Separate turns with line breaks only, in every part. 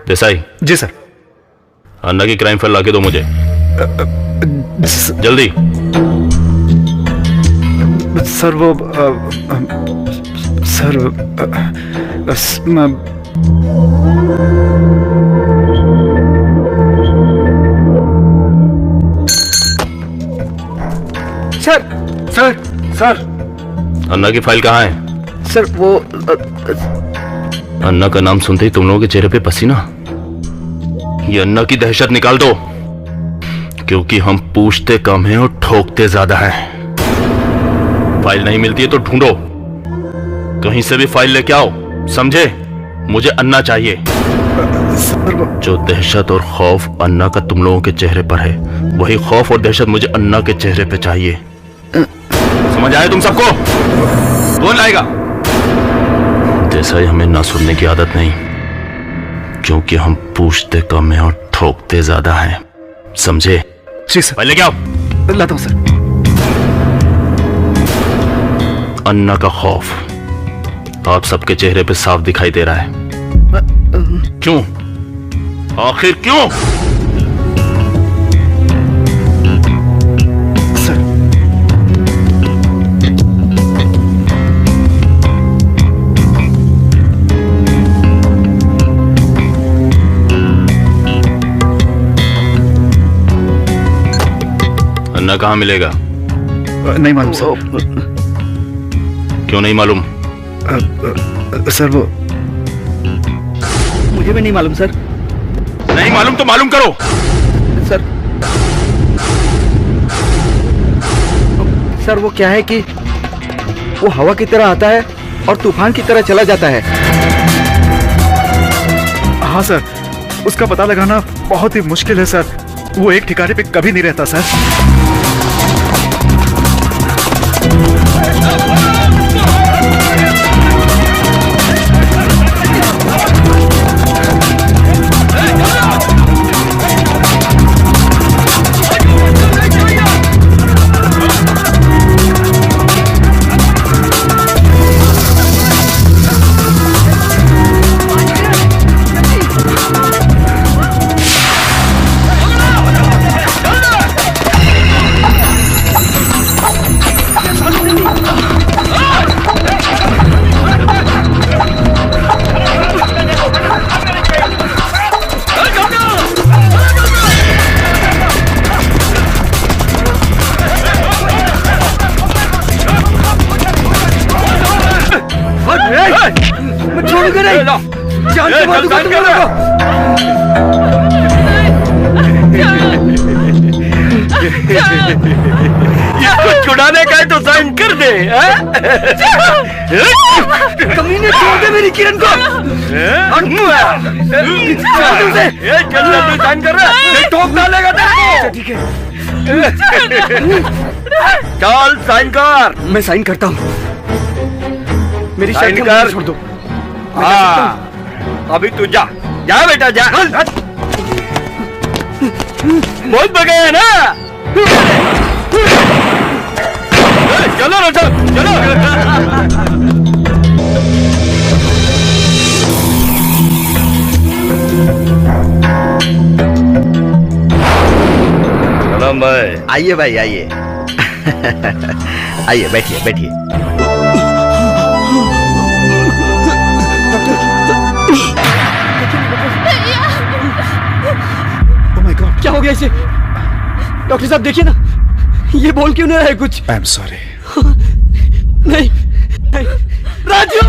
देसाई।
जी sir.
अन्ना की crime file लाके दो मुझे जल्दी।
सर वो सर सर सर सर
अन्ना की फाइल कहाँ है?
सर वो
अन्ना का नाम सुनते ही तुम लोगों के चेहरे पे पसीना। ये अन्ना की दहशत निकाल दो, क्योंकि हम पूछते कम हैं और ठोकते ज्यादा हैं। फाइल नहीं मिलती है तो ढूंढो, कहीं से भी फाइल लेके आओ, समझे? मुझे अन्ना चाहिए। जो दहशत और खौफ अन्ना का तुम लोगों के चेहरे पर है, वही खौफ और दहशत मुझे अन्ना के चेहरे पे चाहिए। समझ आए तुम सबको? कौन लाएगा? जैसा ही हमें ना सुनने की आदत नहीं, क्योंकि हम पूछते कम हैं और ठोकते ज्यादा हैं, समझे?
जी सर।
पहले क्या आओ।
लाता हूं सर।
अन्ना का खौफ आप सबके चेहरे पे साफ दिखाई दे रहा है। क्यों? आखिर क्यों?
सर
अन्ना कहाँ मिलेगा?
नहीं मालूम सर।
क्यों नहीं मालूम?
सर वो मुझे भी नहीं मालूम सर।
नहीं मालूम तो मालूम करो।
सर सर वो क्या है कि वो हवा की तरह आता है और तूफान की तरह चला जाता है। हाँ सर, उसका पता लगाना बहुत ही मुश्किल है सर। वो एक ठिकाने पे कभी नहीं रहता सर। छोड़ूंगा नहीं, जान से मार दूंगा तुम लोगों को।
इसको छुड़ाने का है तो साइन कर दे।
कमीने छोड़ दे मेरी किरण को।
चल साइन कर रहा है, ठोक डालेगा तेरे को।
ठीक है
चल साइन कर।
मैं साइन करता हूँ। मेरी
साइन
शर्त
कर।
छोड़ दो।
हाँ अभी तू जा, जा बेटा जा। बहुत बगे है ना। चलो ना चलो। सलाम भाई।
आइए भाई आइए। आइए बैठिए बैठिए।
क्या हो गया इसे? डॉक्टर साहब देखिए ना, ये बोल क्यों नहीं रहा है कुछ?
I am sorry.
नहीं, नहीं। राजू!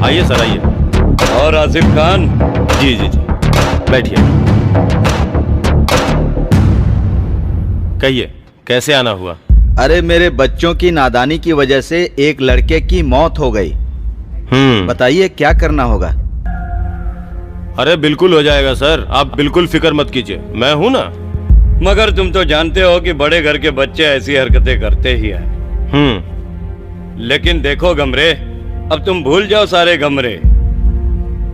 आइए सर आइए।
और आसिफ खान?
जी जी जी, बैठिए। कहिए कैसे आना हुआ?
अरे मेरे बच्चों की नादानी की वजह से एक लड़के की मौत हो गई। बताइए क्या करना होगा?
अरे बिल्कुल हो जाएगा सर, आप बिल्कुल फिक्र मत कीजिए, मैं हूं ना।
मगर तुम तो जानते हो कि बड़े घर के बच्चे ऐसी हरकतें करते ही हैं। लेकिन देखो गमरे, अब तुम भूल जाओ सारे घमरे।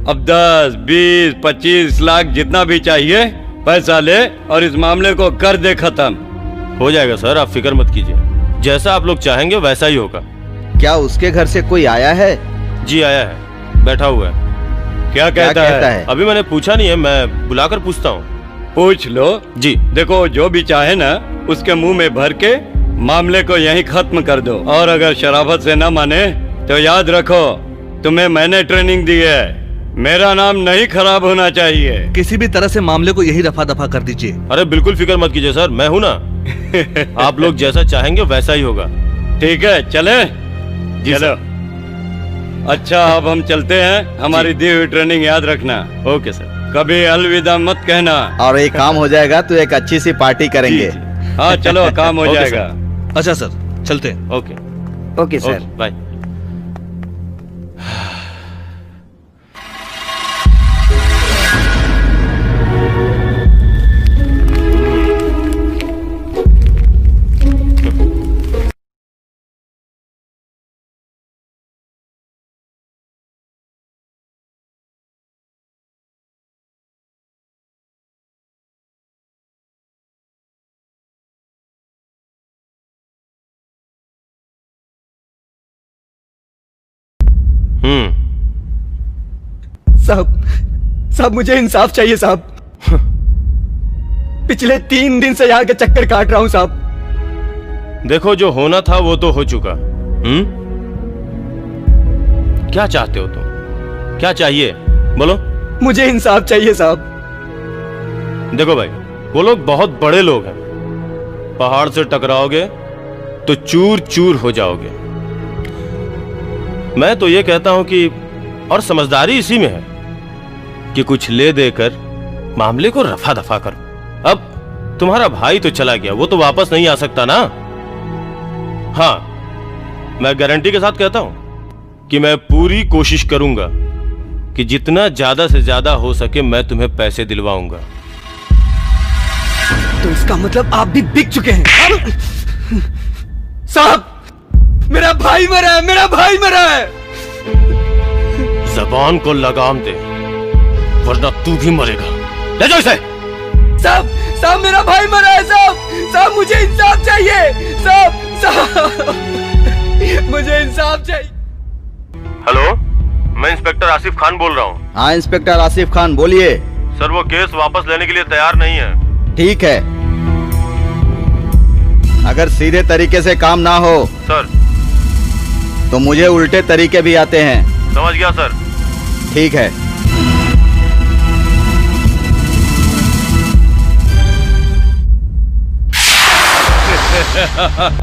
अब 10, 20, 25 लाख जितना भी चाहिए पैसा ले और इस मामले को कर दे खत्म।
हो जाएगा सर, आप फिक्र मत कीजिए, जैसा आप लोग चाहेंगे वैसा ही होगा।
क्या उसके घर से कोई आया है?
जी आया है, बैठा हुआ है।
क्या कहता है?
अभी मैंने पूछा नहीं है, मैं बुलाकर पूछता हूँ।
पूछ लो
जी।
देखो जो भी चाहे ना उसके मुंह में भर के मामले को यहीं खत्म कर दो। और अगर शराफत से न माने तो याद रखो तुम्हें मैंने ट्रेनिंग दी है, मेरा नाम नहीं खराब होना चाहिए।
किसी भी तरह से मामले को यही रफा दफा कर दीजिए।
अरे बिल्कुल फिक्र मत कीजिए सर, मैं हूँ ना। आप लोग जैसा चाहेंगे वैसा ही होगा।
ठीक है चले?
जी
चलो। अच्छा अब हम चलते हैं, हमारी दी हुई ट्रेनिंग याद रखना।
Okay sir.
कभी अलविदा मत कहना।
और एक काम हो जाएगा तो एक अच्छी सी पार्टी करेंगे।
हाँ चलो काम हो
ओके
जाएगा।
अच्छा सर, चलते हैं।
Okay
okay sir.
बाय।
साहब मुझे इंसाफ चाहिए साहब। पिछले 3 दिन से यहाँ के चक्कर काट रहा हूँ साहब।
देखो जो होना था वो तो हो चुका। क्या चाहते हो तुम? क्या चाहिए बोलो?
मुझे इंसाफ चाहिए साहब।
देखो भाई, वो लोग बहुत बड़े लोग हैं, पहाड़ से टकराओगे तो चूर चूर हो जाओगे। मैं तो ये कहता हूं कि, और समझदारी इसी में है कि कुछ ले देकर मामले को रफा दफा करो। अब तुम्हारा भाई तो चला गया, वो तो वापस नहीं आ सकता ना। हाँ, मैं गारंटी के साथ कहता हूं कि मैं पूरी कोशिश करूंगा कि जितना ज्यादा से ज्यादा हो सके मैं तुम्हें पैसे दिलवाऊंगा।
तो इसका मतलब आप भी बिक चुके हैं साहब। मेरा भाई मरा है, मेरा भाई मरा है।
जबान को लगाम दे वरना तू भी मरेगा। ले जाओ इसे।
साहब मेरा भाई मरा है साहब मुझे इंसाफ चाहिए साहब मुझे इंसाफ चाहिए।
हेलो, मैं इंस्पेक्टर आसिफ खान बोल रहा हूँ।
हाँ इंस्पेक्टर आसिफ खान बोलिए।
सर वो केस वापस लेने के लिए तैयार नहीं है।
ठीक है, अगर सीधे तरीके से काम ना हो
सर
तो मुझे उल्टे तरीके भी आते हैं।
समझ गया सर।
ठीक है।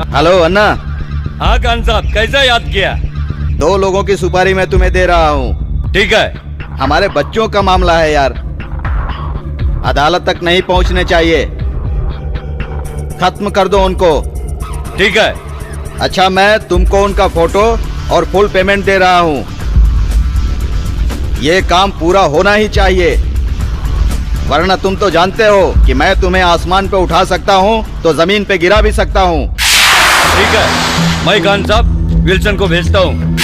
हेलो अन्ना।
हाँ खान साहब, कैसा याद किया?
2 लोगों की सुपारी मैं तुम्हें दे रहा हूँ।
ठीक है।
हमारे बच्चों का मामला है यार, अदालत तक नहीं पहुंचने चाहिए। खत्म कर दो उनको।
ठीक है।
अच्छा, मैं तुमको उनका फोटो और फुल पेमेंट दे रहा हूँ। ये काम पूरा होना ही चाहिए, वरना तुम तो जानते हो कि मैं तुम्हें आसमान पे उठा सकता हूँ तो जमीन पे गिरा भी सकता हूँ।
ठीक है, मैं खान साहब विल्सन को भेजता हूँ।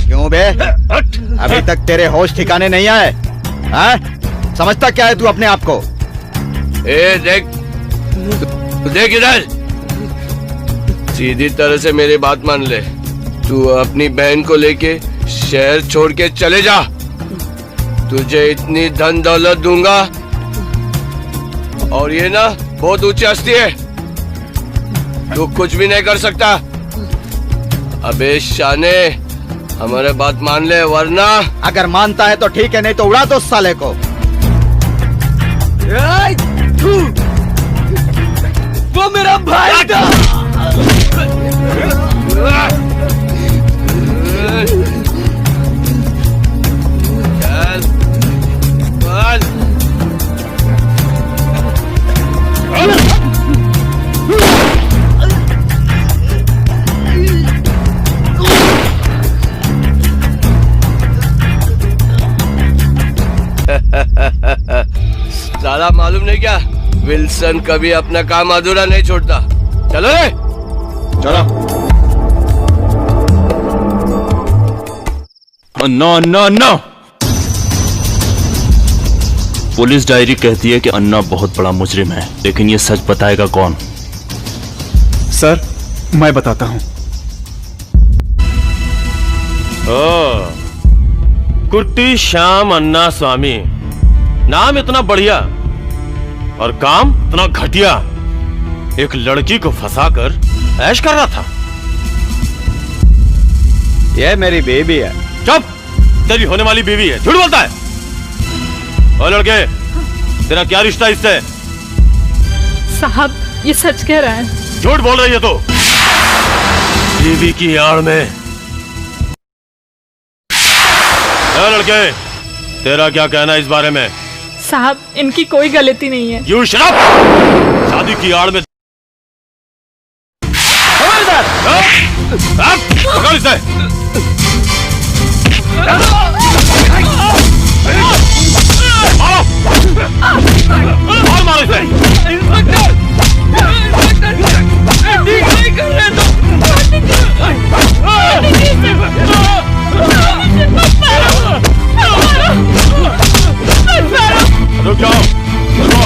क्यों बे, अभी तक तेरे होश ठिकाने नहीं आए? हाँ? समझता क्या है तू अपने आप को?
ए देख, देख इधर, सीधी तरह से मेरी बात मान ले। तू अपनी बहन को लेके शहर छोड़ के चले जा। तुझे इतनी धन दौलत दूंगा, और ये ना बहुत ऊंची हस्ती है, तू कुछ भी नहीं कर सकता। अबे शाने, हमारे बात मान ले, वरना।
अगर मानता है तो ठीक है, नहीं तो उड़ा दो उस साले को।
वो मेरा भाई था।
चल, चल। साला मालूम नहीं क्या, विल्सन कभी अपना काम अधूरा नहीं छोड़ता। चलो रे।
चलो।
अन्ना अन्ना अन्ना, पुलिस डायरी कहती है कि अन्ना बहुत बड़ा मुजरिम है, लेकिन ये सच बताएगा कौन?
सर मैं बताता हूं।
कुट्टी श्याम अन्ना स्वामी, नाम इतना बढ़िया और काम इतना घटिया। एक लड़की को फंसाकर ऐश कर रहा था।
ये मेरी बेबी है।
चुप, तेरी होने वाली बीवी है, झूठ बोलता है। और लड़के, तेरा क्या रिश्ता इससे?
साहब ये सच कह रहा है।
झूठ बोल रही है तो? बीवी की आड़ में। लड़के, तेरा क्या कहना है इस बारे में?
साहब इनकी कोई गलती नहीं है।
You shut up! शादी की आड़ में पकड़ इसे। मारो मारो इसे।
ठीक नहीं कर रहे तुम।
रुक जाओ, रुको।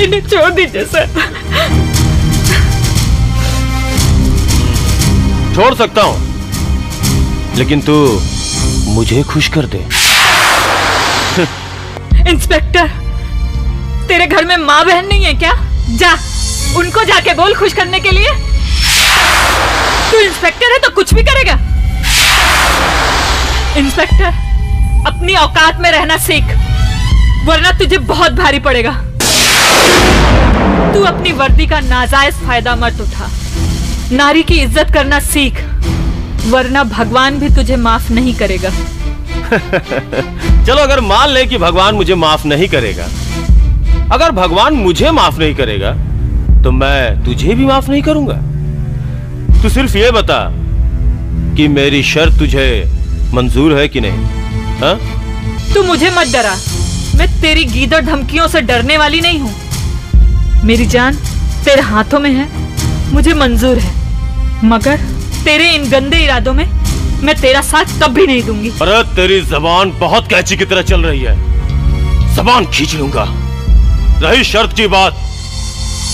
इन्हें छोड़ दीजिए सर।
छोड़ सकता हूं, लेकिन तू मुझे खुश कर दे।
इंस्पेक्टर, तेरे घर में माँ बहन नहीं है क्या? जा, उनको जाके बोल खुश करने के लिए। तू इंस्पेक्टर है तो कुछ भी करेगा। इंस्पेक्टर, अपनी औकात में रहना सीख, वरना तुझे बहुत भारी पड़ेगा। तू अपनी वर्दी का नाजायज फायदा मत उठा। नारी की इज्जत करना सीख, वरना भगवान भी तुझे माफ नहीं करेगा।
चलो, अगर मान ले कि भगवान मुझे माफ नहीं करेगा, अगर भगवान मुझे माफ नहीं करेगा तो मैं तुझे भी माफ नहीं करूंगा। तू सिर्फ ये बता कि मेरी शर्त तुझे मंजूर है कि नहीं? हाँ?
तू मुझे मत डरा, मैं तेरी गीदड़ धमकियों से डरने वाली नहीं हूँ। मेरी जान तेरे हाथों में है, मुझे मंजूर है, मगर तेरे इन गंदे इरादों में मैं तेरा साथ कभी नहीं दूंगी।
अरे तेरी जबान बहुत कैंची की तरह चल रही है, जबान खींच लूंगा। रही शर्त की बात,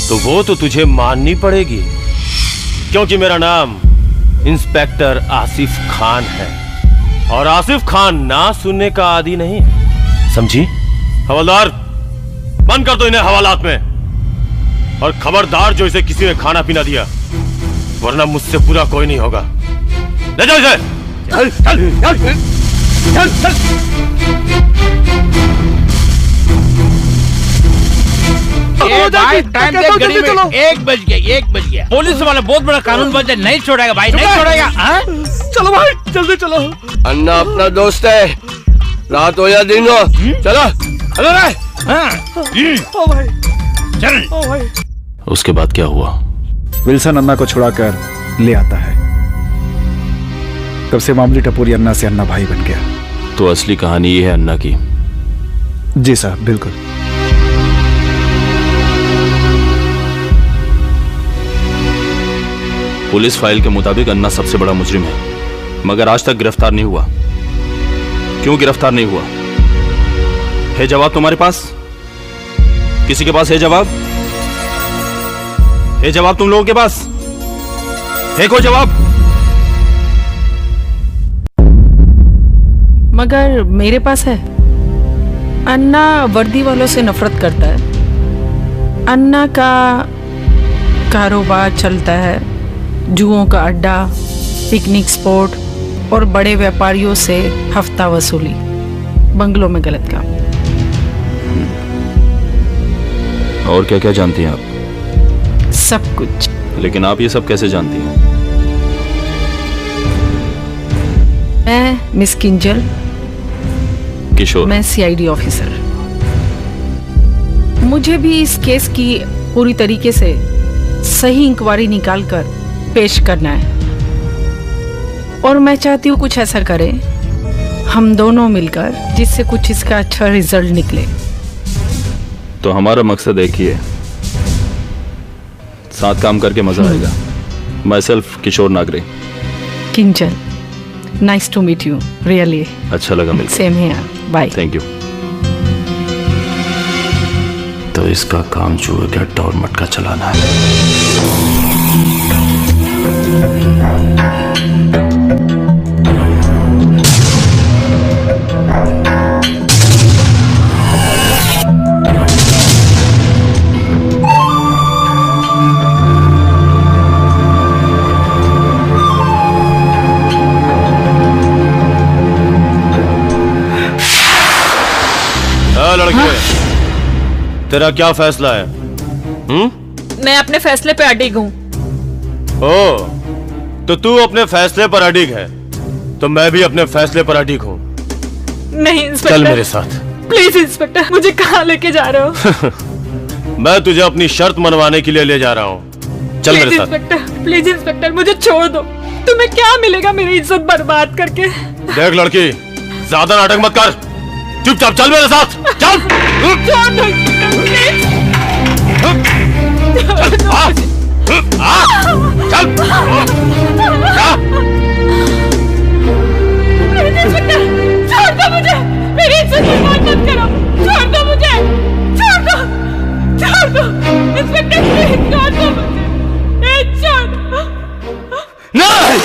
तो वो तो तुझे माननी पड़ेगी, क्योंकि मेरा नाम इंस्पेक्टर आसिफ खान है, और आसिफ खान ना सुनने का आदी नहीं है, समझी? हवलदार, बंद कर दो इन्हें हवालात में, और खबरदार जो इसे किसी ने खाना पीना दिया, वरना मुझसे पूरा कोई नहीं होगा। ले जाओ इसे।
चल चल चल चल चल।
भाई टाइम देख घड़ी में 1 बज गया। पुलिस वाला बहुत बड़ा कानून बन जाए, नहीं छोड़ेगा भाई, नहीं छोड़ेगा।
चलो भाई जल्दी चलो।
अन्ना अपना दोस्त है, रात हो या दिन हो, चलो।
चलो रे।
ओ भाई
चल।
ओ भाई।
उसके बाद क्या हुआ?
विल्सन अन्ना को छुड़ाकर ले आता है। तब से मामूली टपोरी अन्ना से अन्ना भाई बन गया।
तो असली कहानी ये है अन्ना की?
जी साहब, बिल्कुल।
पुलिस फाइल के मुताबिक अन्ना सबसे बड़ा मुजरिम है, मगर आज तक गिरफ्तार नहीं हुआ। क्यों गिरफ्तार नहीं हुआ? है जवाब तुम्हारे पास? किसी के पास है जवाब? है जवाब तुम लोगों के पास? है कोई जवाब?
मगर मेरे पास है। अन्ना वर्दी वालों से नफरत करता है। अन्ना का कारोबार चलता है जुओं का अड्डा, पिकनिक स्पॉट और बड़े व्यापारियों से हफ्ता वसूली, बंगलों में गलत काम।
और क्या क्या जानती हैं आप?
सब कुछ।
लेकिन आप ये सब कैसे जानती हैं?
मैं मिस किंजल
किशोर।
मैं सीआईडी ऑफिसर। मुझे भी इस केस की पूरी तरीके से सही इंक्वायरी निकालकर पेश करना है। और मैं चाहती हूँ कुछ ऐसा करें हम दोनों मिलकर जिससे कुछ इसका अच्छा रिजल्ट निकले।
तो हमारा मकसद एक ही है, साथ काम करके मजा आएगा। My self Kishore Nagre.
Kinchan, nice to meet you, really.
अच्छा लगा मिलकर।
Same here, bye.
Thank you. तो इसका काम चूहे का टोर मटका चलाना है।
लड़के, तेरा क्या फैसला है?
मैं अपने फैसले पे अडिग हूँ।
ओ, तो तू अपने फैसले पर अडिग है, तो मैं भी अपने फैसले पर अडिग हूँ।
नहीं इंस्पेक्टर,
चल मेरे साथ।
प्लीज इंस्पेक्टर, मुझे कहाँ लेके जा रहे हो?
मैं तुझे अपनी शर्त मनवाने के लिए ले जा रहा हूँ। चल मेरे साथ।
प्लीज इंस्पेक्टर, मुझे छोड़ दो। तुम्हें क्या मिलेगा मेरी इज्जत बर्बाद करके?
देख लड़की, ज्यादा नाटक मत कर, चुपचाप चल मेरे साथ। चल।
छोड़ दो इंस्पेक्टर, छोड़ दो मुझे, मेरी इज्जत बर्बाद मत करो। छोड़ दो मुझे, छोड़ दो, छोड़ दो इंस्पेक्टर, प्लीज छोड़ दो मुझे, छोड़ दो।
नहीं।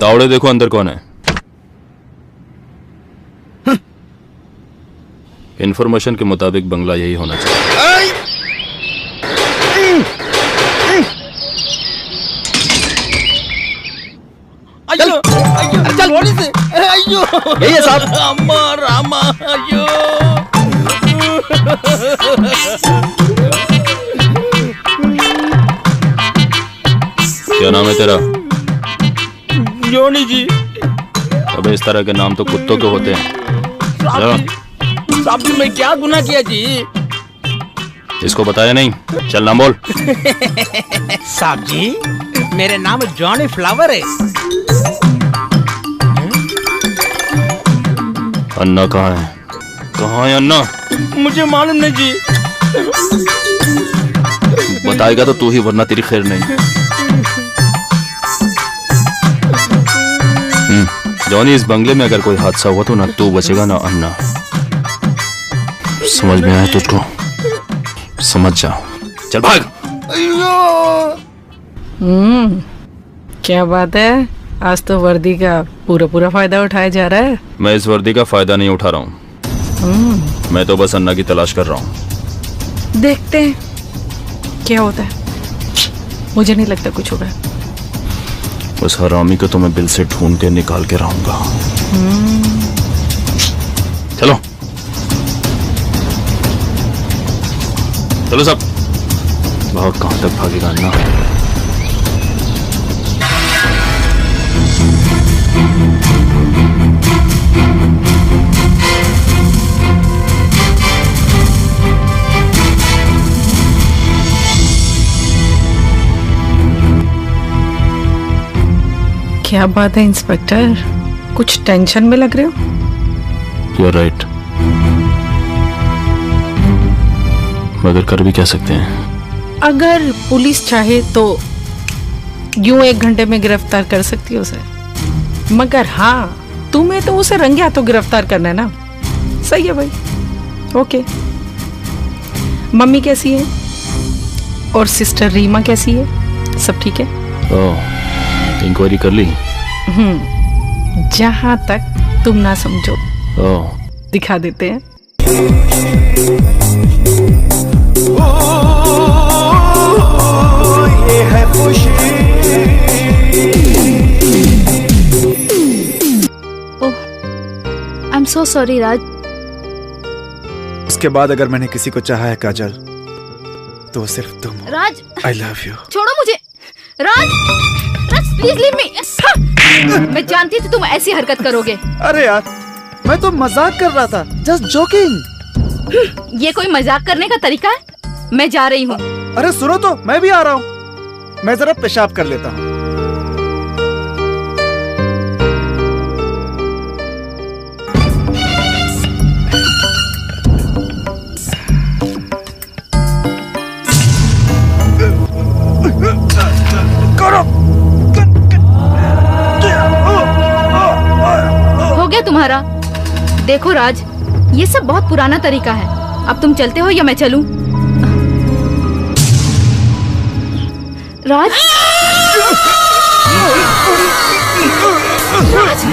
तावड़े देखो अंदर कौन है। इंफॉर्मेशन के मुताबिक बंगला यही होना चाहिए।
अयो, चल थोड़ी से। अयो,
यही है साहब।
रामा रामा, अयो।
क्या नाम है तेरा?
जोनी जी।
अबे इस तरह के नाम तो कुत्तों के होते हैं।
साहब जी, मैं क्या गुनाह किया जी?
इसको बताया नहीं, चल नाम बोल।
साहब जी, मेरे नाम जॉनी फ्लावर है।
अन्ना कहाँ है? कहाँ है अन्ना?
मुझे मालूम नहीं जी।
बताएगा तो तू ही, वरना तेरी खैर नहीं। जॉनी, इस बंगले में अगर कोई हादसा हुआ तो ना तू बचेगा ना अन्ना। समझ में आया तुझको? समझ जा, चल भाग।
क्या बात है, आज तो वर्दी का पूरा पूरा फायदा उठाया जा रहा है।
मैं इस वर्दी का फायदा नहीं उठा रहा हूँ, मैं तो बस अन्ना की तलाश कर रहा हूँ।
देखते हैं क्या होता है। मुझे नहीं लगता कुछ होगा।
उस हरामी को तो मैं बिल से ढूंढ के निकाल के रहूंगा। चलो चलो सब। बहुत कहां तक भागेगा अन्ना?
क्या बात है इंस्पेक्टर, कुछ टेंशन में लग रहे हो?
You're right। मगर कर भी क्या सकते हैं?
अगर पुलिस चाहे तो यूं 1 घंटे में गिरफ्तार कर सकती है उसे, मगर हाँ, तुम्हें तो उसे रंगे हाथों गिरफ्तार करना है ना। सही है भाई, ओके। मम्मी कैसी है और सिस्टर रीमा कैसी है? सब ठीक है?
ओह, इंक्वायरी कर ली?
जहां तक तुम ना समझो।
ओह,
दिखा देते हैं।
ये है खुशी।
ओह, आई एम सो सॉरी राज।
उसके बाद अगर मैंने किसी को चाहा है काजल, तो वो सिर्फ तुम हो।
राज,
आई लव यू।
छोड़ो मुझे। राज, राज प्लीज लीव मी। मैं जानती थी तुम ऐसी हरकत करोगे।
अरे यार, मैं तो मजाक कर रहा था, जस्ट जोकिंग।
ये कोई मजाक करने का तरीका है? मैं जा रही हूँ।
अरे सुनो तो, मैं भी आ रहा हूँ। मैं जरा पेशाब कर लेता हूँ।
हो गया तुम्हारा? देखो राज, ये सब बहुत पुराना तरीका है। अब तुम चलते हो या मैं चलूं? राज, राज,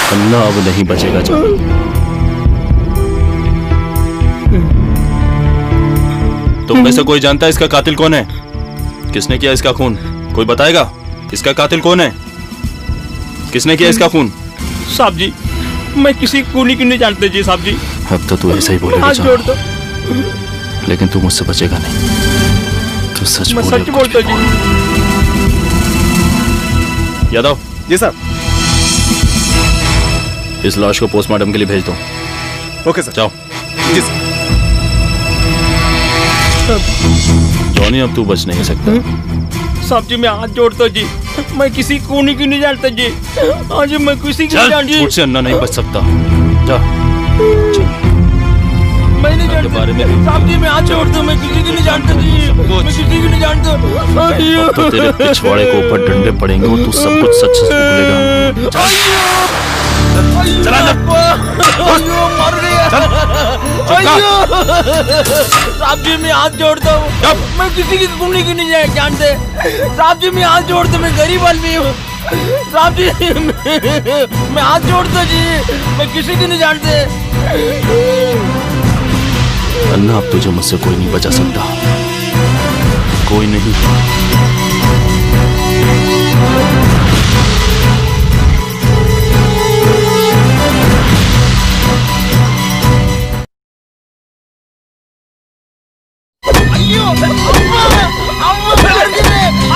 अन्ना अब नहीं बचेगा जॉनी। तुम में से कोई जानता है इसका कातिल कौन है? किसने किया इसका खून? कोई बताएगा इसका कातिल कौन है? किसने किया इसका खून?
साहब जी, मैं किसी खूनी को नहीं जानते जी साहब जी।
अब तो तू ऐसा ही बोलेगा
हाथ जोड़ दो।
लेकिन तू मुझसे बचेगा नहीं। तू सच
मैं
बोलेगा।
सच बोलता जी।
यादव।
जी साहब।
इस लाश को पोस्टमार्टम के लिए भेज दो।
Okay sir.
जाओ।
जी सर।
जॉनी, अब तू बच नहीं सकता।
साहब जी, मैं हाथ जोड़ता हूँ जी। मैं किसी खूनी को नहीं जानता जी। आज मैं किसी को नहीं जानता।
मुझसे अन्ना नहीं बच सकता। जा।
मैं नहीं जानता बारे में। साहब जी, मैं हाथ जोड़ता हूँ। मैं किसी को नहीं जानता जी। मैं किसी को नहीं जानता।
अब तो तेरे पिछवाड़े को ऊपर डंडे पड़ेंगे और तू सब कुछ सच सच बोलेगा।
चला जा। मर गया। साहब जी, मैं हाथ जोड़ता हूँ। मैं किसी की खूनी को नहीं जानते। साहब जी, मैं हाथ जोड़ता हूँ। मैं गरीब आदमी हूँ। साहब जी, मैं हाथ जोड़ता जी। मैं किसी को नहीं जानते।
अन्ना, अब तुझे मुझसे कोई नहीं बचा सकता। कोई नहीं।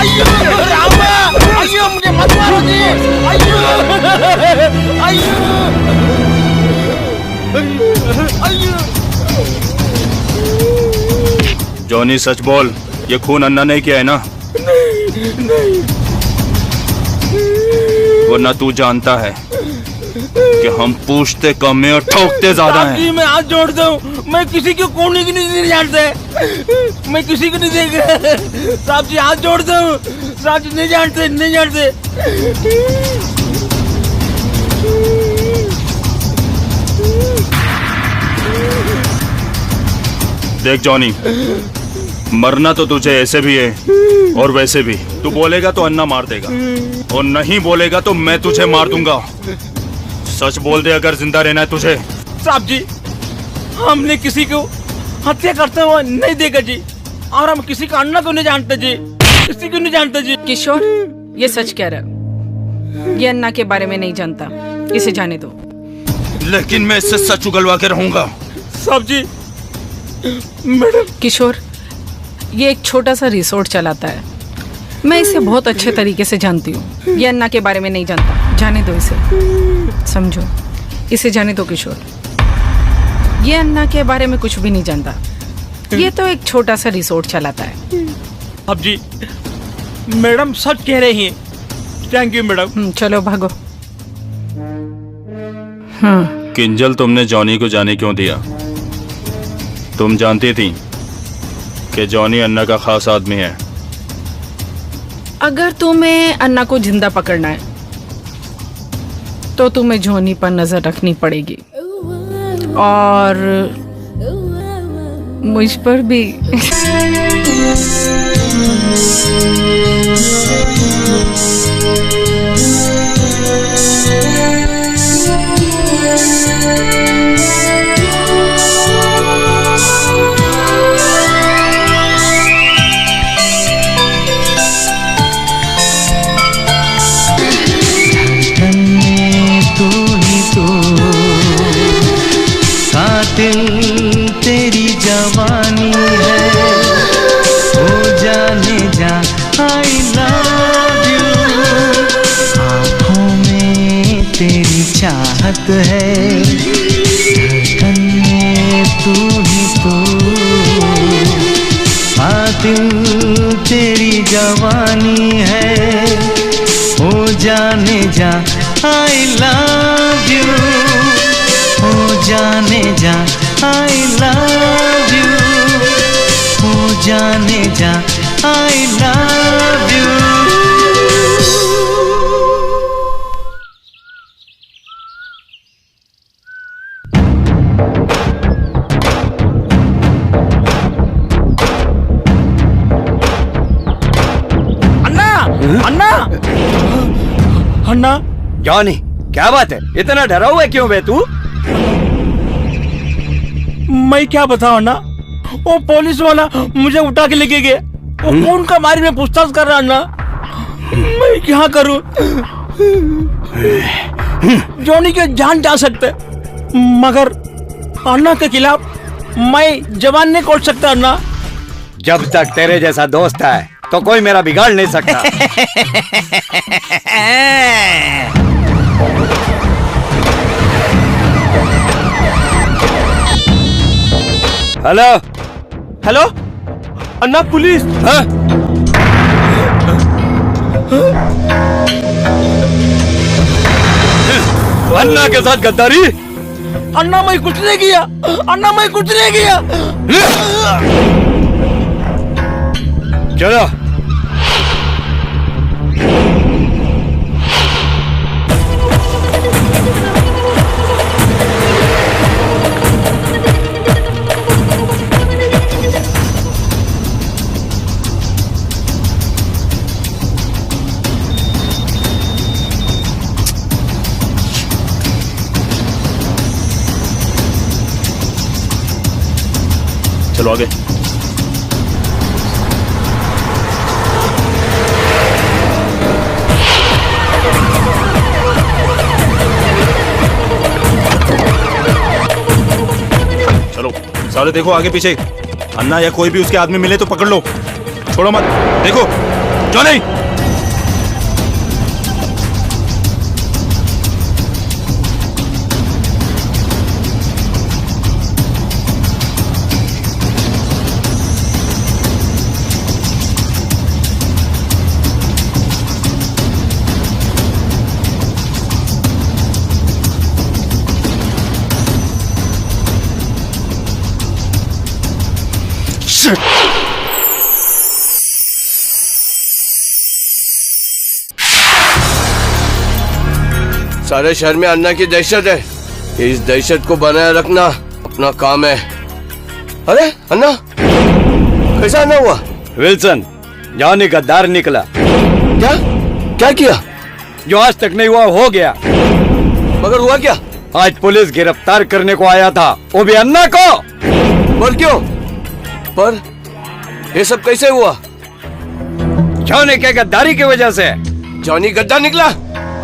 अయ్యో अయ్యో मुझे मत मारो जी। अయ్యో अయ్యో अయ్యो।
जॉनी, सच बोल, ये खून अन्ना ने किया है ना?
नहीं।
वरना तू जानता है कि हम पूछते कम है और ठोकते ज्यादा हैं।
मैं हाथ जोड़ता हूँ। मैं किसी को खूनी की नहीं जानते। मैं किसी को नहीं देगा। साहब जी, हाथ जोड़ता हूँ। साहब जी, नहीं जानते, नहीं जानते।
देख जॉनी, मरना तो तुझे ऐसे भी है और वैसे भी। तू बोलेगा तो अन्ना मार देगा और नहीं बोलेगा तो मैं तुझे मार दूंगा। सच बोल दे अगर जिंदा रहना है तुझे।
साहब जी, हमने किसी को हत्या करते हुए नहीं देखा जी। और हम किसी का अन्ना को नहीं जानते जी। किसी को नहीं जानते जी।
किशोर, ये सच कह रहा है। ये अन्ना के बारे में नहीं जानता। इसे जाने दो।
लेकिन मैं इससे सच उगलवा के रहूंगा।
साहब जी, मैडम।
किशोर, ये एक छोटा सा रिसोर्ट चलाता है। मैं इसे बहुत अच्छे तरीके से जानती हूँ। ये अन्ना के बारे में नहीं जानता। जाने दो इसे। समझो, इसे जाने दो किशोर। ये अन्ना के बारे में कुछ भी नहीं जानता। ये तो एक छोटा सा रिसोर्ट चलाता है।
अब जी, मैडम सच कह रही हैं। Thank you madam.
चलो भागो।
किंजल, तुमने जॉनी को जाने क्यों दिया? तुम जानती थी कि जॉनी अन्ना का खास आदमी है।
अगर तुम्हें अन्ना को जिंदा पकड़ना है तो तुम्हें जॉनी पर नजर रखनी पड़ेगी और मुझ पर भी।
आई लव यू, ओ जाने जा आई लव यू, ओ जाने जा I love you.
Anna Anna
Johnny, क्या बात है? इतना डरा हुआ है क्यों बे तू?
मैं क्या बताऊं अन्ना, वो पुलिस वाला मुझे उठा के लेके गए। वो कौन का बारे में पूछताछ कर रहा अन्ना, मैं क्या करूं? जॉनी के जान जा सकते मगर अन्ना के खिलाफ मैं जवान नहीं खोल सकता अन्ना।
जब तक तेरे जैसा दोस्त है तो कोई मेरा बिगाड़ नहीं सकता। हेलो
हेलो अन्ना, पुलिस।
हाँ? अन्ना के साथ गद्दारी?
अन्ना मैं कुछ नहीं किया, अन्ना मैं कुछ नहीं किया।
चलो
चलो आगे। चलो सारे देखो आगे पीछे, अन्ना या कोई भी उसके आदमी मिले तो पकड़ लो, छोड़ो मत। देखो जॉनी,
सारे शहर में अन्ना की दहशत है, इस दहशत को बनाए रखना अपना काम है। अरे अन्ना, कैसा अन्ना हुआ?
विल्सन, जॉनी गद्दार निकला।
क्या क्या किया?
जो आज तक नहीं हुआ हो गया।
मगर हुआ क्या?
आज पुलिस गिरफ्तार करने को आया था, वो भी अन्ना को।
पर क्यों? पर ये सब कैसे हुआ?
जॉनी के गद्दारी की वजह से।
जॉनी गद्दार निकला?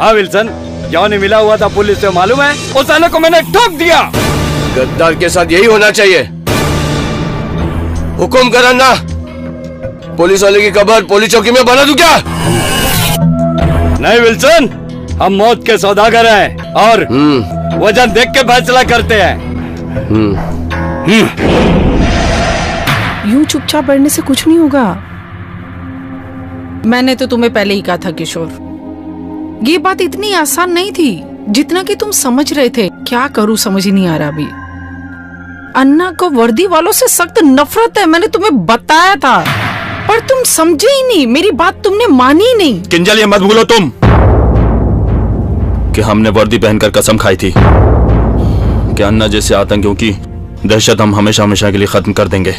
हाँ विल्सन, जॉनी मिला हुआ था पुलिस से, मालूम है? उस साले को मैंने ठोक दिया।
गद्दार के साथ यही होना चाहिए। हुकुम कर अन्ना, पुलिस वाले की कब्र पुलिस चौकी में बना दूं क्या?
नहीं विल्सन, हम मौत के सौदागर हैं और वजन देख के फैसला करते हैं।
यूं चुपचाप बढ़ने से कुछ नहीं होगा। मैंने तो तुम्हें पहले ही कहा था किशोर, ये बात इतनी आसान नहीं थी जितना कि तुम समझ रहे थे। क्या करूं समझ ही नहीं आ रहा अभी। अन्ना को वर्दी वालों से सख्त नफरत है, मैंने तुम्हें बताया था, पर तुम समझे ही नहीं, मेरी बात तुमने मानी ही नहीं।
किंजल, ये मत भूलो तुम कि हमने वर्दी पहनकर कसम खाई थी कि अन्ना जैसे आतंकियों की दहशत हम हमेशा हमेशा के लिए खत्म कर देंगे।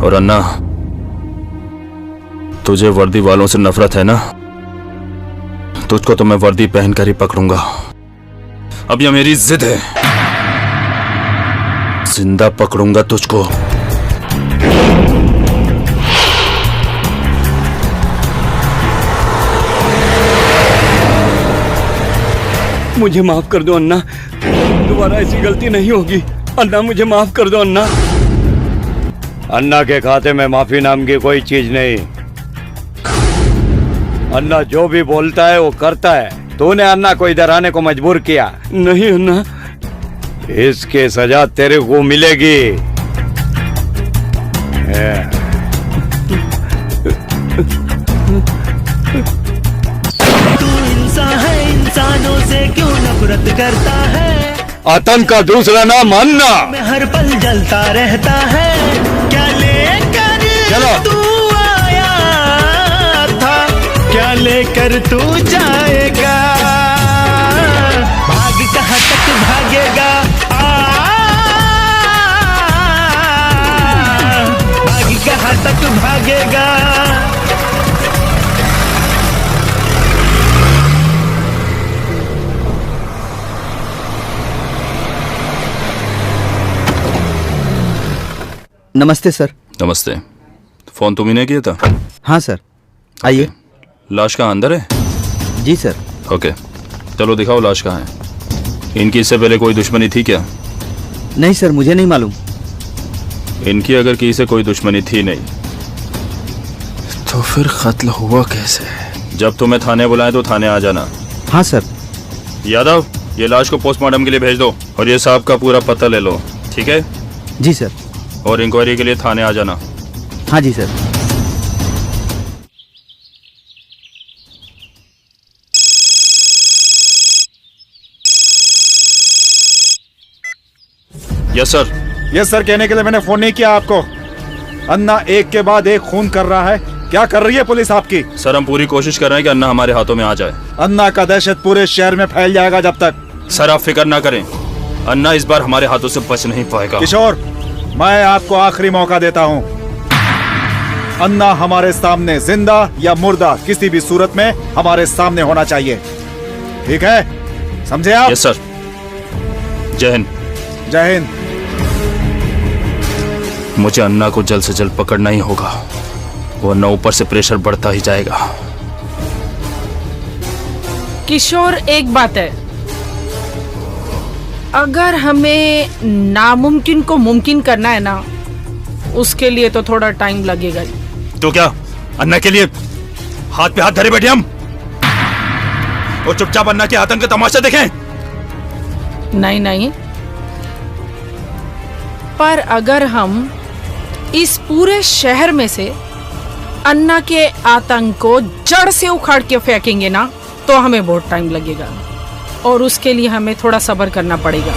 और अन्ना, तुझे वर्दी वालों से नफरत है ना, तुझको तो मैं वर्दी पहनकर ही पकड़ूंगा। अब यह मेरी जिद है, जिंदा पकड़ूंगा तुझको।
मुझे माफ कर दो अन्ना, दोबारा ऐसी गलती नहीं होगी। अन्ना मुझे माफ कर दो अन्ना। अन्ना के खाते में माफी नाम की कोई चीज नहीं। अन्ना जो भी बोलता है वो करता है। तूने अन्ना को इधर आने को मजबूर किया। नहीं अन्ना, इसकी सजा तेरे को मिलेगी।
तू इंसान नफरत करता है,
आतंक का दूसरा नाम अन्ना।
मैं हर पल जलता रहता है। क्या लेकर तू आया था, क्या लेकर तू जाएगा, भाग कहाँ तक भागेगा, भाग कहाँ तक भागेगा।
नमस्ते सर।
नमस्ते। फोन तुम ही ने किया था?
हाँ सर, आइए।
लाश कहाँ अंदर है?
जी सर।
ओके, चलो दिखाओ लाश कहाँ है। इनकी इससे पहले कोई दुश्मनी थी क्या?
नहीं सर, मुझे नहीं मालूम।
इनकी अगर किसी से कोई दुश्मनी थी नहीं तो फिर कत्ल हुआ कैसे? जब तुम्हें थाने बुलाए तो थाने आ जाना।
हाँ सर।
यादव, ये लाश को पोस्टमार्टम के लिए भेज दो और ये साहब का पूरा पता ले लो, ठीक है?
जी सर।
और इंक्वायरी के लिए थाने आ जाना।
हाँ जी sir.
Yes sir.
Yes sir कहने के लिए मैंने फोन नहीं किया आपको। अन्ना एक के बाद एक खून कर रहा है। क्या कर रही है पुलिस आपकी?
सर, हम पूरी कोशिश कर रहे हैं कि अन्ना हमारे हाथों में आ जाए।
अन्ना का दहशत पूरे शहर में फैल जाएगा जब तक।
सर, आप फिक्र ना करें, अन्ना इस बार हमारे हाथों से बच नहीं पाएगा।
किशोर, मैं आपको आखिरी मौका देता हूं। अन्ना हमारे सामने जिंदा या मुर्दा किसी भी सूरत में हमारे सामने होना चाहिए, ठीक है? समझे आप?
Yes sir. जय हिंद।
जय हिंद।
मुझे अन्ना को जल्द से जल्द पकड़ना ही होगा, वरना ऊपर से प्रेशर बढ़ता ही जाएगा।
किशोर, एक बात है, अगर हमें नामुमकिन को मुमकिन करना है ना, उसके लिए तो थोड़ा टाइम लगेगा।
तो क्या अन्ना के लिए हाथ पे हाथ धरे बैठे हम और चुपचाप अन्ना के आतंक का तमाशा देखें?
नहीं नहीं, पर अगर हम इस पूरे शहर में से अन्ना के आतंक को जड़ से उखाड़ के फेंकेंगे ना, तो हमें बहुत टाइम लगेगा और उसके लिए हमें थोड़ा सब्र करना पड़ेगा।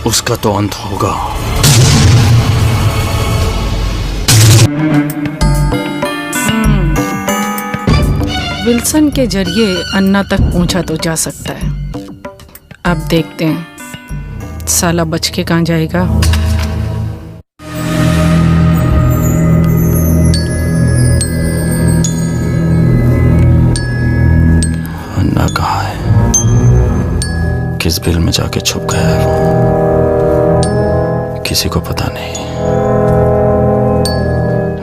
उसका तो अंत होगा।
विल्सन के जरिए अन्ना तक पहुंचा तो जा सकता है। अब देखते हैं साला बच के कहां जाएगा।
अन्ना कहाँ है? किस बिल में जाके छुप गया है वो? किसी को पता नहीं,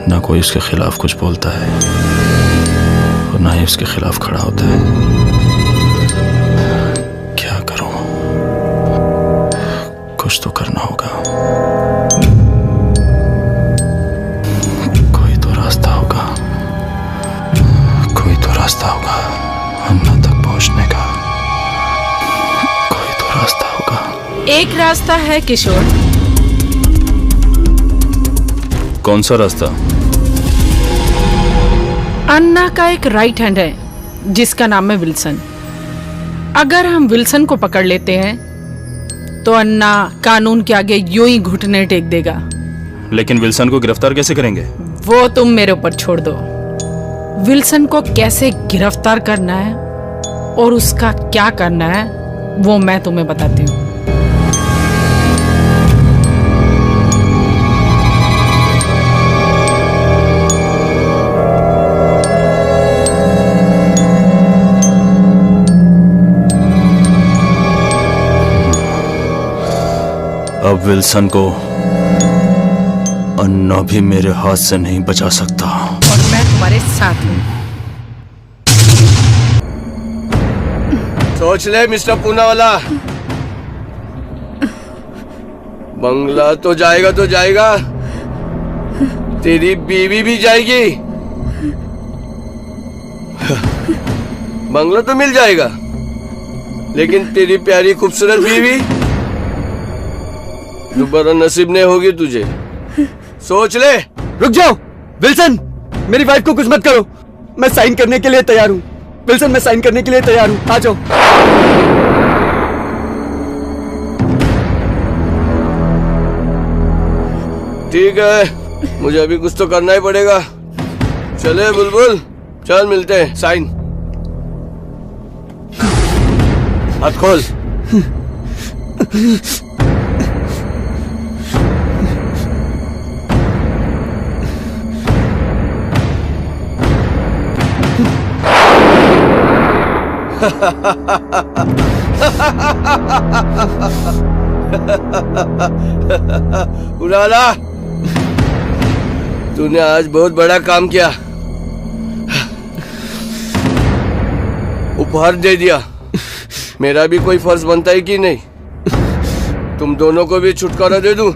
ना कोई उसके खिलाफ कुछ बोलता है और ना ही उसके खिलाफ खड़ा होता है। क्या करूं? कुछ तो करना होगा। कोई तो रास्ता होगा, कोई तो रास्ता होगा अन्ना तक पहुंचने का। कोई तो रास्ता होगा।
एक रास्ता है किशोर।
कौन सा रास्ता?
अन्ना का एक राइट हैंड है जिसका नाम है विल्सन। अगर हम विल्सन को पकड़ लेते हैं तो अन्ना कानून के आगे यूं ही घुटने टेक देगा।
लेकिन विल्सन को गिरफ्तार कैसे करेंगे?
वो तुम मेरे ऊपर छोड़ दो। विल्सन को कैसे गिरफ्तार करना है और उसका क्या करना है वो मैं तुम्हें बताती हूँ।
अब विल्सन को अन्ना भी मेरे हाथ से नहीं बचा सकता।
और मैं तुम्हारे साथ हूँ।
सोच ले मिस्टर पूनावाला, बंगला तो जाएगा तो जाएगा, तेरी बीवी भी जाएगी। बंगला तो मिल जाएगा, लेकिन तेरी प्यारी खूबसूरत बीवी दोबारा नसीब नहीं होगी तुझे। सोच ले।
रुक जाओ विल्सन, मेरी वाइफ को कुछ मत करो।
मैं साइन करने के लिए तैयार हूँ। विल्सन, मैं साइन करने के लिए तैयार हूँ, आ जाओ।
ठीक है, मुझे अभी कुछ तो करना ही पड़ेगा। चले बुलबुल, चल मिलते हैं। साइन, हाथ खोल। उड़ाला, तूने आज बहुत बड़ा काम किया, उपहार दे दिया। मेरा भी कोई फर्ज बनता है कि नहीं? तुम दोनों को भी छुटकारा दे दूं?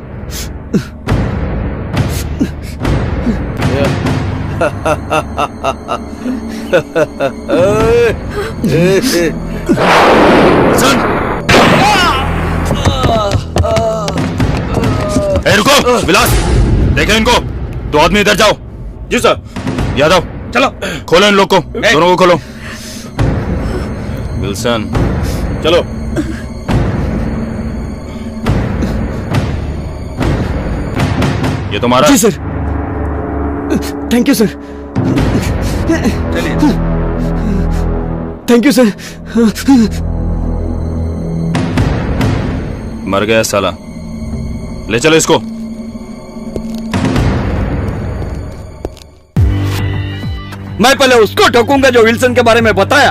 रुको विलास, देखें इनको। दो आदमी इधर जाओ। जी सर। यादव चलो, खोलो इन लोग को, दोनों को खोलो। विल्सन चलो। ये तुम्हारा?
जी सर। Thank you sir.
चलिए।
Thank you sir.
मर गया साला, ले चलो इसको।
मैं पहले उसको ठोकूंगा जो विल्सन के बारे में बताया।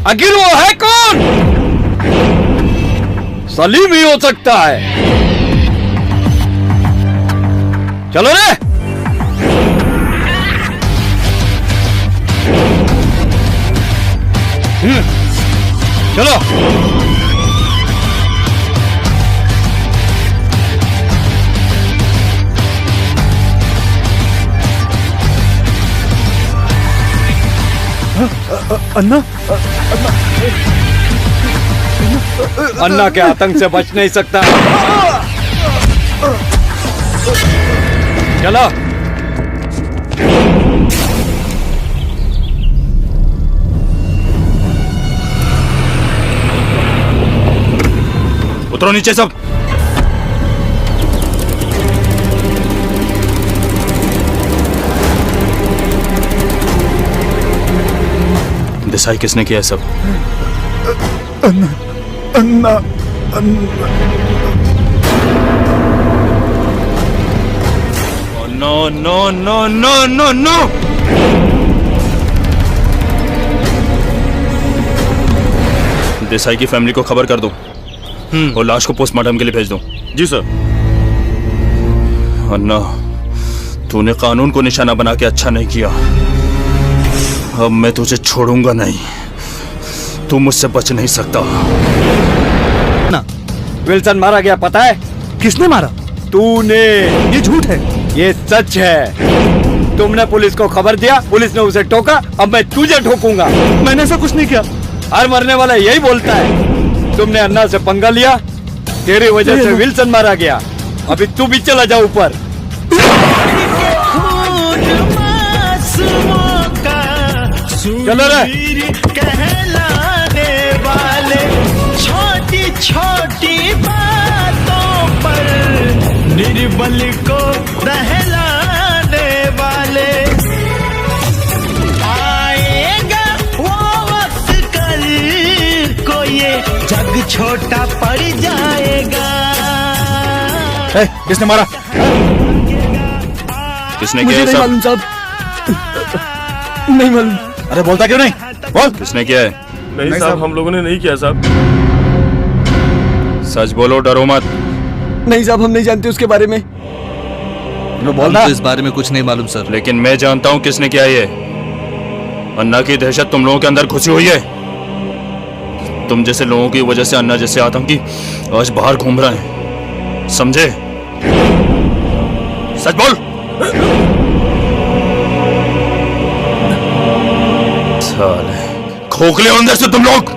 आखिर वो है कौन? सलीम ही हो सकता है। चलो रे। चलो।
अन्ना,
अन्ना के आतंक से बच नहीं सकता। चलो।
उतरो नीचे सब। डिसाइड किसने किया है सब?
Anna, Anna, Anna.
No no no no no no. Desai की फैमिली को खबर कर दो और लाश को पोस्टमार्टम के लिए भेज दो। जी सर। अन्ना, तूने कानून को निशाना बना के अच्छा नहीं किया। अब मैं तुझे छोड़ूंगा नहीं, तू मुझसे बच नहीं सकता।
ना, विल्सन मारा गया पता है?
किसने मारा?
तूने।
ये झूठ है।
ये सच है। तुमने पुलिस को खबर दिया, पुलिस ने उसे टोका, अब मैं तुझे ठोकूंगा।
मैंने ऐसा कुछ नहीं किया।
हर मरने वाला यही बोलता है। तुमने अन्ना से पंगा लिया, तेरी वजह से विल्सन मारा गया। अभी तू भी चला जा ऊपर। चलो रे।
कहलाने वाले छोटी छोटी बातों पर निर्बल को दहलाने वाले। आएगा वो वक्त कल को ये जग छोटा पड़ जाएगा।
किसने मारा?
किसने
मुझे
किया
नहीं
सब?
मालूम साहब, नहीं मालूम।
अरे बोलता क्यों नहीं? बोल।
किसने किया है?
नहीं साहब,
हम लोगों ने नहीं किया साहब। सच बोलो, डरो मत।
नहीं साहब, हम नहीं जानते उसके बारे में।
हमको इस बारे में कुछ नहीं मालूम सर।
लेकिन मैं जानता हूं किसने किया ये। अन्ना की दहशत तुम लोगों के अंदर घुसी हुई है। तुम जैसे लोगों की वजह से अन्ना जैसे आतंकी आज बाहर घूम रहे हैं, समझे? सच बोल। साले खोखले हो अंदर से तुम लोग।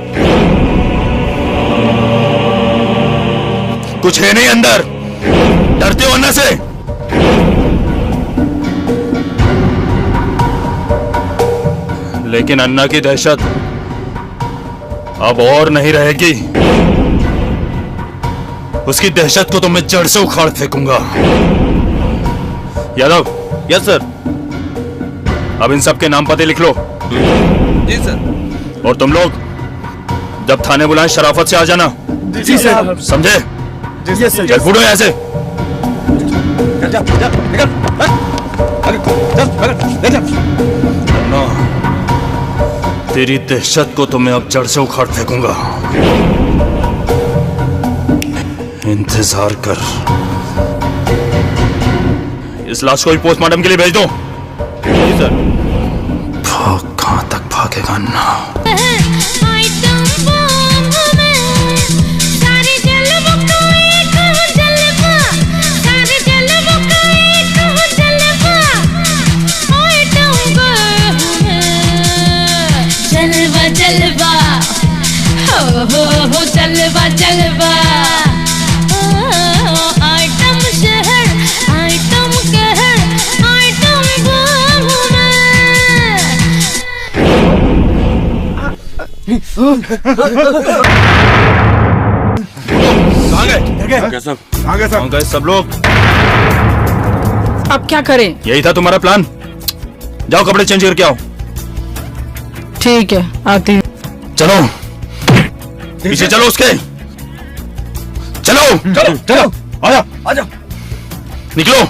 कुछ है नहीं अंदर, डरते हो अन्ना से। लेकिन अन्ना की दहशत अब और नहीं रहेगी। उसकी दहशत को तो मैं जड़ से उखाड़ फेंकूंगा। यादव।
Yes sir.
अब इन सब के नाम पते लिख लो।
जी सर।
और तुम लोग जब थाने बुलाएं शराफत से आ जाना।
जी सर।
समझे?
Yes sir.
चल फूटो यहाँ से। अन्ना, तेरी दहशत को तो मैं अब जड़ से उखाड़ फेंकूंगा। इंतजार कर। इस लाश को ही पोस्टमार्टम के लिए भेज दो।
जी सर।
भाग, कहां तक भागेगा अन्ना?
जलवा हो जलवा जलवा आइटम शहर आइटम कहर आइटम बम
कहां गए सब लोग?
अब क्या करें?
यही था तुम्हारा प्लान? जाओ कपड़े चेंज करके आओ।
ठीक है, आती हूँ।
चलो पीछे चलो उसके। चलो चलो चलो, आजा आजा, निकलो।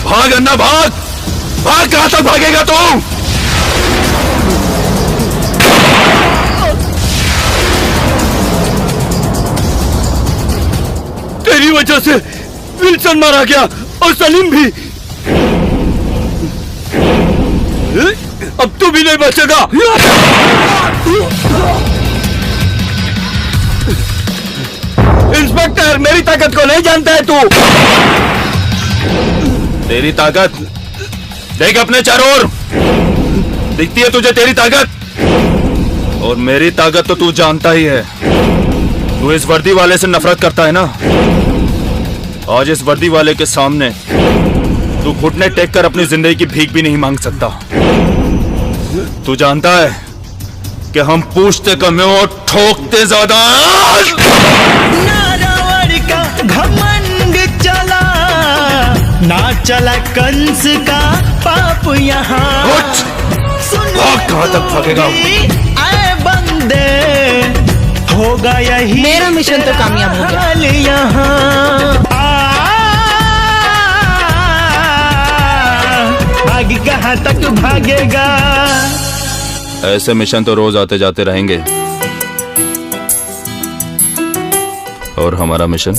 भाग अन्ना भाग, भाग, कहां तक भागेगा तू? तेरी वजह से विल्सन मारा गया और सलीम भी। अब तू भी नहीं बचेगा। इंस्पेक्टर, मेरी ताकत को नहीं जानता है तू। तेरी ताकत देख अपने चारों ओर, दिखती है तुझे तेरी ताकत? और मेरी ताकत तो तू जानता ही है। तू इस वर्दी वाले से नफरत करता है ना? आज इस वर्दी वाले के सामने तू घुटने टेक कर अपनी जिंदगी की भीख भी नहीं मांग सकता। तू जानता है कि हम पूछते कम है और ठोकते ज्यादा हैं।
नारावर का घमंड चला, ना चला कंस का पाप यहाँ।
कहाँ तक भागेगा?
आए बंदे, होगा यही
मेरा मिशन तो कामयाब हो गया।
हाल यहाँ। आगे कहाँ तक भागेगा?
ऐसे मिशन तो रोज आते जाते रहेंगे, और हमारा मिशन